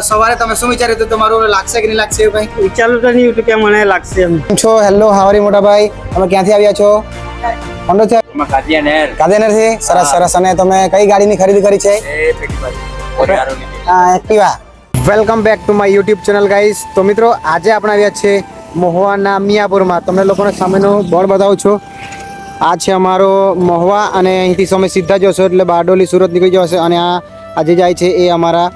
સવારે તમે શું વિચાર્યું હતું તમારું લાગશે કે નહીં લાગશે એવું કંઈ વિચારું તો નહીં હતું કે મને લાગશે એમ. છો હેલો હાવરી મોટા ભાઈ તમે ક્યાંથી આવ્યા છો? કાદિયાનર થી સરસ સરસ. અને તમે કઈ ગાડીની ખરીદી કરી છે? Activa. Welcome back to my YouTube channel guys. તો મિત્રો આજે આપણે આવ્યા છે મહુવાના મિયાપુરમાં. તમને લોકોને સામેનું બોર્ડ બતાવું છું. આ છે અમારો મહુવા અને અહીંથી તમે સીધા જશો એટલે બારડોલી સુરત નીકળી જશે. અને આ આજે જાય છે એ અમારા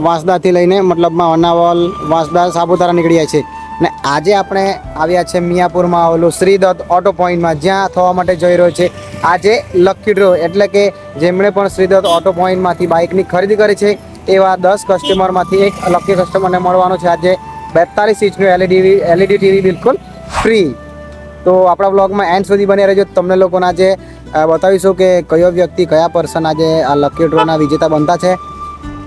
વાંસદાથી લઈને મતલબમાં અનાવલ વાંસદા સાપુતારા નીકળી જાય છે. ને આજે આપણે આવ્યા છે મિયાપુરમાં આવેલું શ્રી દત્ત ઓટો પોઈન્ટમાં, જ્યાં થવા માટે જઈ રહ્યો છે આજે લકી ડ્રો. એટલે કે જેમણે પણ શ્રી દત્ત ઓટો પોઈન્ટમાંથી બાઇકની ખરીદી કરી છે એવા 10 કસ્ટમરમાંથી એક લકી કસ્ટમરને મળવાનો છે આજે 42 ઇંચનું એલઈડી ટીવી બિલકુલ ફ્રી. તો આપણા બ્લોગમાં એન્ડ સુધી બની રહેજો. તમને લોકોને આજે બતાવીશું કે કયો વ્યક્તિ કયા પર્સન આજે આ લકી ડ્રોના વિજેતા બનતા છે.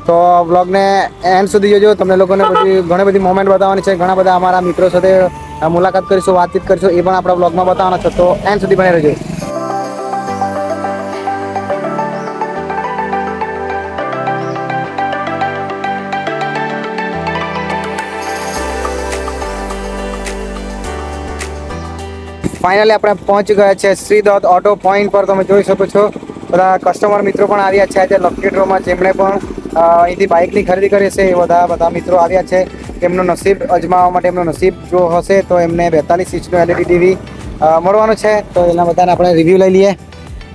તો બ્લોગને એન્ડ સુધી જોજો. તમને લોકોને ઘણી બધી મોમેન્ટ બતાવવાની છે. ઘણા બધા અમારા મિત્રો સાથે મુલાકાત કરીશું, વાતચીત કરીશું, એ પણ આપણા બ્લોગમાં બતાવવાના છે. તો એન્ડ સુધી બની રહેજો. ફાઇનલી આપણે પહોંચી ગયા છે શ્રી દત્ત ઓટો પોઈન્ટ પર. તમે જોઈ શકો છો બધા કસ્ટમર મિત્રો પણ આવ્યા છે આજે લકી ડ્રોમાં. જેમણે પણ અહીંથી બાઇકની ખરીદી કરી છે એ બધા મિત્રો આવ્યા છે. એમનું નસીબ અજમાવવા માટે, એમનું નસીબ જો હશે તો એમને 42 ઇંચનું એલઈડી ટીવી મળવાનું છે. તો એના બધાને આપણે રિવ્યૂ લઈ લઈએ.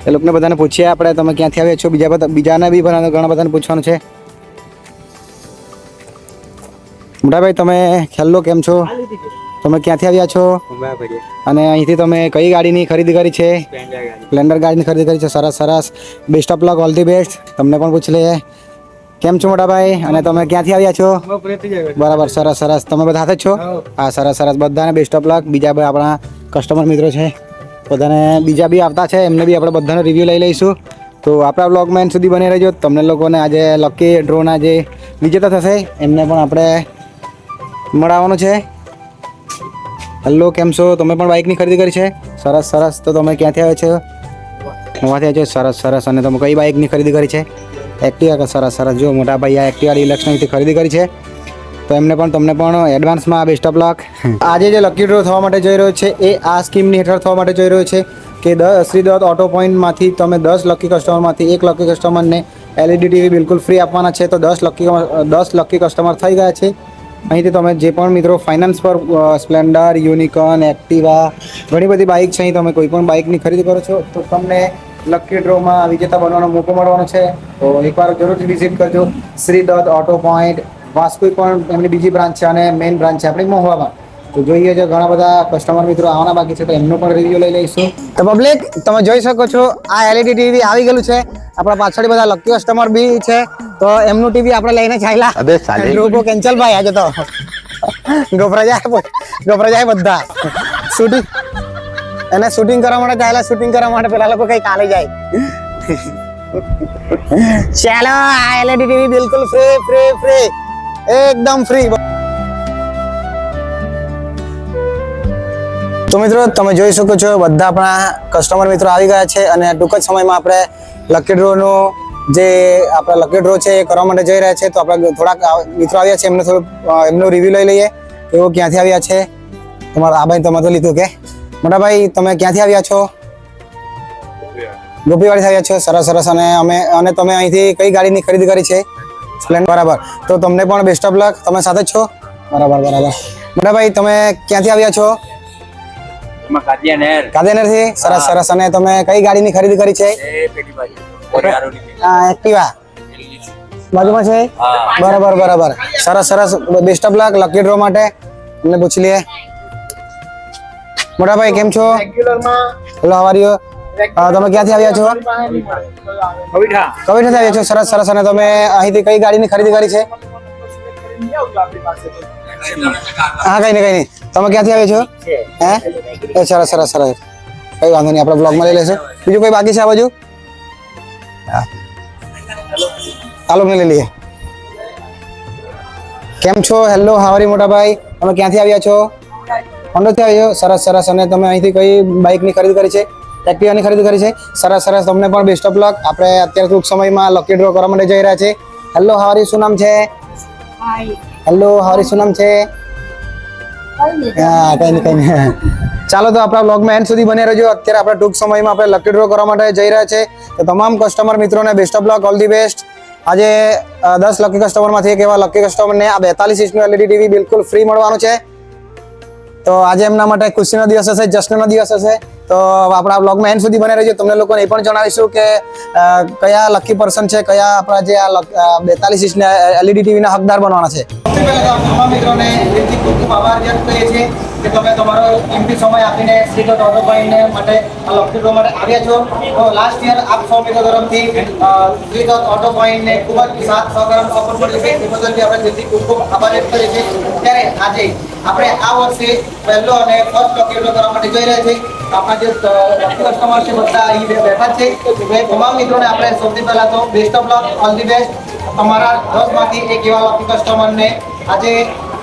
એ લોકોને બધાને પૂછીએ આપણે તમે ક્યાંથી આવ્યા છો. બીજાને બી ઘણા બધાને પૂછવાનું છે. મોટાભાઈ તમે ખ્યાલો કેમ છો? તમે ક્યાંથી આવ્યા છો અને અહીંથી તમે કઈ ગાડીની ખરીદી કરી છે? સ્પ્લેન્ડર ગાડીની ખરીદી કરી છે. સરસ સરસ. Best of luck, all the best. તમને પણ પૂછી લઈએ કેમ છો મોટાભાઈ અને તમે ક્યાંથી આવ્યા છો? બરાબર, સરસ સરસ. તમે બધા હાથે જ છો? હા, સરસ સરસ. બધાને બેસ્ટ ઓફ લક. બીજા ભાઈ આપણા કસ્ટમર મિત્રો છે, બધાને બીજા બી આવતા છે, એમને બી આપણે બધાનો રિવ્યૂ લઈ લઈશું. તો આપણા બ્લોગમાં એન્ડ સુધી બની રહેજો. તમને લોકોને આજે લકી ડ્રોના જે વિજેતા થશે એમને પણ આપણે મળવાનું છે. હેલો કેમ છો? તમે પણ બાઇકની ખરીદી કરી છે? સરસ સરસ. તો તમે ક્યાંથી આવ્યા છો? મહુવાથી આવ્યા છો? સરસ સરસ. અને તમે કઈ બાઇકની ખરીદી કરી છે? એક્ટિવા. સરસ સરસ. જો મોટા ભાઈ આ એક્ટિવા ઇલેક્શનથી ખરીદી કરી છે, તો તમને પણ એડવાન્સમાં બેસ્ટ ઓફ લક. આજે જે લકી ડ્રો થવા માટે જઈ રહ્યો છે એ આ સ્કીમની હેઠળ થવા માટે જઈ રહ્યો છે કે શ્રી દત્ત ઓટો પોઈન્ટમાંથી તમે 10 લકી કસ્ટમરમાંથી એક લકી કસ્ટમરને એલઈડી ટીવી બિલકુલ ફ્રી આપવાના છે. તો 10 લકી કસ્ટમર થઈ ગયા છે. અહીંથી તમે જે પણ મિત્રો ફાઇનાન્સ પર સ્પ્લેન્ડર, યુનિકોર્ન, એક્ટિવા ઘણી બધી બાઇક છે, અહીં તમે કોઈ પણ બાઇકની ખરીદી કરો છો તો તમને લકી ડ્રોમાં વિજેતા બનવાનો મોકો મળવાનો છે. તો એકવાર જરૂરથી વિઝિટ કરજો શ્રી દત્ત ઓટો પોઈન્ટ. વાસ્કોઈ પણ એમની બીજી બ્રાન્ચ છે અને મેઇન બ્રાન્ચ છે આપણી મહુવામાં. તો જોઈએ છે ઘણા બધા કસ્ટમર મિત્રો આવવાના બાકી છે, તો એમનો પણ રિવ્યૂ લઈ લઈશું. તો પબ્લિક તમે જોઈ શકો છો આ એલઈડી ટીવી આવી ગયેલું છે. આપણા પાછળ બધા લકી કસ્ટમર બી છે, તો એમનું ટીવી આપણે લઈને ચાલ્યા. લોકો કેન્સલ ભાઈ આજે તો ગભરા જાય બધા. શૂટિંગ એને શૂટિંગ કરવા માટે ચાલ્યા. શૂટિંગ કરવા માટે પેલા લોકો કઈ કાલે જાય. ચાલો આ એલઈડી ટીવી બિલકુલ ફ્રી એકદમ ફ્રી. તો મિત્રો તમે જોઈ શકો છો બધા આપણા કસ્ટમર મિત્રો આવી ગયા છે અને ટૂંક જ સમયમાં આપણે લકી ડ્રોનું જે આપણા લકી ડ્રો છે એ કરવા માટે જઈ રહ્યા છે. તો આપણે થોડાક મિત્રો આવ્યા છે, એમનું રિવ્યૂ લઈ લઈએ. તેઓ ક્યાંથી આવ્યા છે? તમારા આ ભાઈ તમે તો લીધું કે મોટા ભાઈ તમે ક્યાંથી આવ્યા છો? ગોપીવાડીથી આવ્યા છો? સરસ સરસ. અને તમે અહીંથી કઈ ગાડીની ખરીદી કરી છે? સ્પ્લેન્ડર. બરાબર. તો તમને પણ બેસ્ટ ઓફ લક. તમે સાથે જ છો? બરાબર. મોટા ભાઈ તમે ક્યાંથી આવ્યા છો? કાદિયાનર થી? સરસ સરસ. અને તમે કઈ ગાડીની ખરીદી કરી છે? એક્ટિવા બાજુમાં છે? બરાબર. સરસ સરસ. Best of luck lucky draw માટે. તમને પૂછી લઈએ મોટા ભાઈ કેમ છો? Hello how are you? તમે ક્યાંથી આવ્યા છો? કવિઠાથી આવ્યા છો? સરસ સરસ. અને તમે અહીંથી કઈ ગાડીની ખરીદી કરી છે? હા કઈ નહીં. તમે ક્યાંથી આવ્યા છો? હે એ સરસ. કઈ વાંધો નહીં, આપણે બ્લોગમાં લઈ લેશું. બીજું કોઈ બાકી છે આ બાજુ? આ લોકોને લઈ લઈએ. કેમ છો? હેલો હાવરી મોટા ભાઈ તમે ક્યાંથી આવ્યા છો? હોન્ડાથી આવ્યો? સરસ સરસ. અને તમે અહીંથી કઈ બાઇકની ખરીદી કરી છે? એક્ટિવાની ખરીદી કરી છે? સરસ સરસ. તમને પણ બેસ્ટ ઓફ લક. આપણે અત્યારે ટૂંક સમયમાં લકી ડ્રો કરવા માટે જઈ રહ્યા છે. હેલો હાવરી શું નામ છે? હેલો હારી શું નામ છે? હા કઈ નહીં ચાલો તો આપણા બ્લોગમાં એન્ડ સુધી બને રહેજો. અત્યારે આપણે ટૂંક સમયમાં આપણે લકી ડ્રો કરવા માટે જઈ રહ્યા છે. તો તમામ કસ્ટમર મિત્રોને best of luck, all the best. આજે 10 લકી કસ્ટમરમાંથી એક એવા લકી કસ્ટમરને આ 42 ઇંચનું એલઈડી ટીવી બિલકુલ ફ્રી મળવાનું છે. તો આજે એમના માટે ખુશીનો દિવસ હશે, જશ્નનો દિવસ હશે. તો આપણા બ્લોગમાં એન્ડ સુધી બને રહેજો. તમને લોકોને એ પણ જણાવીશું કે કયા લકી પર્સન છે, કયા આપણા જે આ 42 ઇંચના એલઈડી ટીવીના હકદાર બનવાના છે. સૌથી પહેલા તો તમામ મિત્રોને દિલથી ખૂબ ખૂબ આભાર વ્યક્ત કરીએ છીએ કે તમે તમારો કિંમતી સમય આપીને શ્રી ઓટોભાઈને માટે આ લકી ડ્રો માટે આવ્યા છો. તો લાસ્ટ યર આપ સૌ મિત્રો તરફથી શ્રી ઓટોભાઈને ખૂબ જ સાથ સહકાર સપોર્ટ મળ્યો છે. એ બદલ આપણે દિલથી ખૂબ ખૂબ આભાર વ્યક્ત કરીએ છીએ. ત્યારે આજે આપણે આ વર્ષે પહેલો અને ફર્સ્ટ લકી ડ્રો કરવા માટે જઈ રહ્યા છીએ. આપણા જે કસ્ટમર છે બધા અહીં બેઠા છે. એ તમામ મિત્રોને આપણે સૌથી પહેલા તો best of luck, all the best. તમારા 10માંથી એક એવા લકી કસ્ટમરને આજે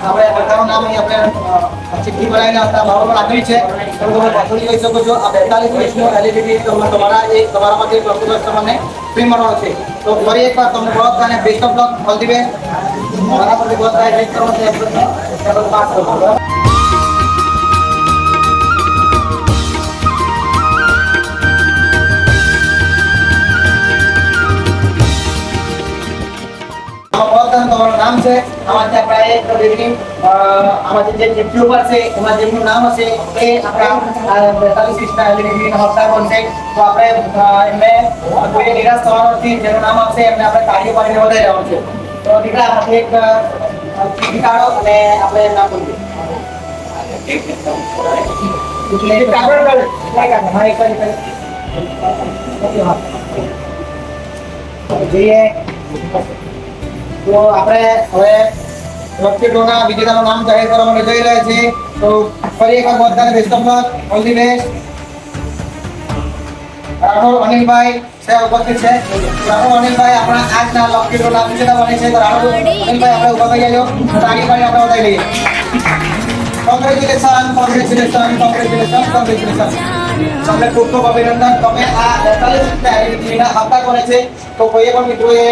આપણે બધાનું નામ અહીં આપણે ચિઠ્ઠી બનાવીને આપણા બાબતમાં રાખેલી છે. તમે પાછળ જોઈ શકો છો આ 42 ઇંચનું એલઈડી તમારામાંથી એક લકી કસ્ટમરને ફ્રી મળવાનો છે. તો ફરી એકવાર તમને બહુ અને best of luck, all the best. મારા પરથી બહુ સારા ચેક કરવાનો છે, પાસ કરો. તમારું નામ છે, આમાંથી આપણા એક રેટિંગ આમાંથી જે ચિઠ્ઠી ઉપર છે એમાં જેમનું નામ હશે એ આપણા 42 ઇંચના એલઈડી હકદાર બનશે. તો આપણે એમને કોઈ નિરાશ થવાનો નથી. જેનું નામ આપશે એમને આપણે તાળીઓ પાડીને વધારી રહેવાનું છે. તો દીકરા આમાંથી એક ચિઠ્ઠી કાઢો અને આપણે નામ બોલીએ. જોઈએ તો આપણે હવે લકી ડ્રોના વિજેતાનું નામ જાહેર કરવા માટે જઈ રહ્યા છીએ. તો ફરી એકવાર બધાને best of luck, all the best. Rathod Anilbhai છે ઉપસ્થિત છે. રાઠોડ અનિલભાઈ આપણા આજના લકી ડ્રોના વિજેતા બને છે. તો રાઠોડ અનિલભાઈ આપણે ઉભા થઈ જજો. તાળી પાડી આપણે વધારી લઈએ. Congratulation, congratulation, congratulation, congratulation. તમને ખૂબ ખૂબ અભિનંદન. તમે આ 42 ઇંચના એલઈડીના હકદાર બને છે. તો કોઈ પણ મિત્રોએ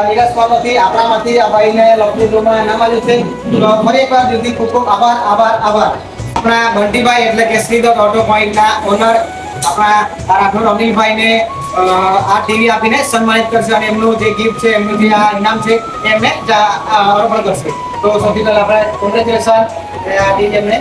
નિરાશ થવાનું નથી. આપણામાંથી આ ભાઈને લકી ડ્રોમાં નામ આવ્યું છે. તો ફરી એકવાર દિલથી ખૂબ ખૂબ આભાર, આભાર, આભાર. આપણા બંટીભાઈ એટલે કે શ્રી ઓટો પોઈન્ટના ઓનર આપણા રાઠોડ અનિલભાઈને આ ટીવી આપીને સન્માનિત કરશે અને એમનું જે ગિફ્ટ છે, એમનું જે આ ઇનામ છે એમને અર્પણ કરશે. તો સૌથી પહેલા આપણે કોંગ્રેચ્યુલેશન આ ટીવી એમને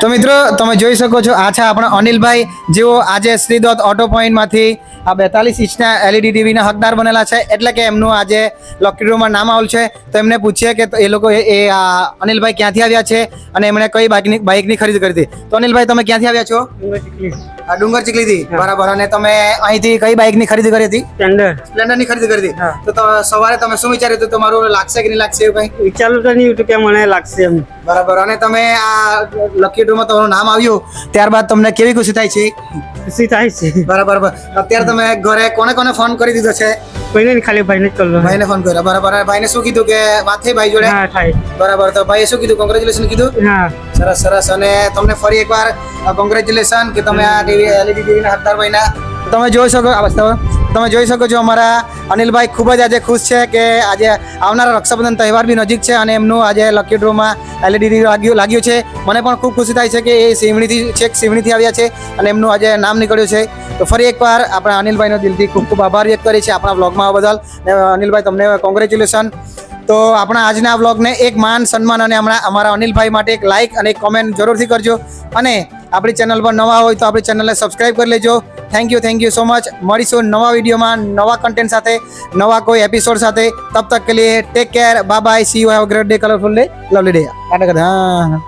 તો મિત્રો તમે જોઈ શકો છો આ છે આપણા અનિલભાઈ, જેઓ આજે શ્રી ઓટો પોઈન્ટમાંથી આ 42 ઇંચના એલઈડી ટીવીના હકદાર બનેલા છે. એટલે કે એમનું આજે લકી ડ્રોમાં નામ આવેલું છે. તો એમને પૂછીએ કે એ લોકો અનિલભાઈ ક્યાંથી આવ્યા છે અને એમણે કઈ બાઇકની ખરીદી કરી હતી. તો અનિલભાઈ તમે ક્યાંથી આવ્યા છો? ડુંગર ચીખલીથી. બરાબર. અને તમે અહીંથી કઈ બાઇકની ખરીદી કરી હતી? સ્પ્લેન્ડરની ખરીદી કરી હતી. તો સવારે તમે શું વિચાર્યું હતું? તમારું લાગશે કે નહીં લાગશે એવું કઈ વિચારું તો નહીં હતું કે મને લાગશે એમ. બરાબર. અને તમે આ લકી ડ્રોમાં તમારું નામ આવ્યું ત્યારબાદ તમને કેવી ખુશી થાય છે? ખુશી થાય છે. બરાબર. અત્યારે તમે ઘરે કોને કોને ફોન કરી દીધો છે? કોઈને નહીં, ખાલી ભાઈને જ કરલો. ભાઈને ફોન કર્યો. બરાબર. ભાઈને શું કીધું કે વાત થઈ ભાઈ જોડે? હા થાય. બરાબર. તો ભાઈએ શું કીધું? કોંગ્રેચ્યુલેશન કીધું? હા. સરસ સરસ. અને તમને ફરી એકવાર કોંગ્રેચ્યુલેશન કે તમે આ એલઈડી ટીવીના હકદાર બન્યા. તમે જોઈ શકો છો અમારા અનિલભાઈ ખૂબ જ આજે ખુશ છે કે આજે આવનારા રક્ષાબંધન તહેવાર બી નજીક છે અને એમનું આજે લકી ડ્રોમાં એલઈડી લાગ્યું છે. મને પણ ખૂબ ખુશી થાય છે કે એ સિવણીથી આવ્યા છે અને એમનું આજે નામ નીકળ્યું છે. તો ફરી એકવાર આપણા અનિલભાઈનો દિલથી ખૂબ ખૂબ આભાર વ્યક્ત કરીએ છીએ આપણા બ્લોગમાં આવવા બદલ. અનિલભાઈ તમને કોંગ્રેચ્યુલેશન. તો આપણા આજના બ્લોગને એક માન સન્માન અને હમણાં અમારા અનિલભાઈ માટે એક લાઇક અને એક કોમેન્ટ જરૂરથી કરજો. અને આપણી ચેનલ પર નવા હોય તો આપણી ચેનલને સબસ્ક્રાઈબ કરી લેજો. Thank you so much. મળીશું નવા વિડીયોમાં નવા કન્ટેન્ટ સાથે, નવા કોઈ એપિસોડ સાથે. તબ તક કે લીએ take care, bye bye, see you, have a great day, colourful day, lovely day. હા.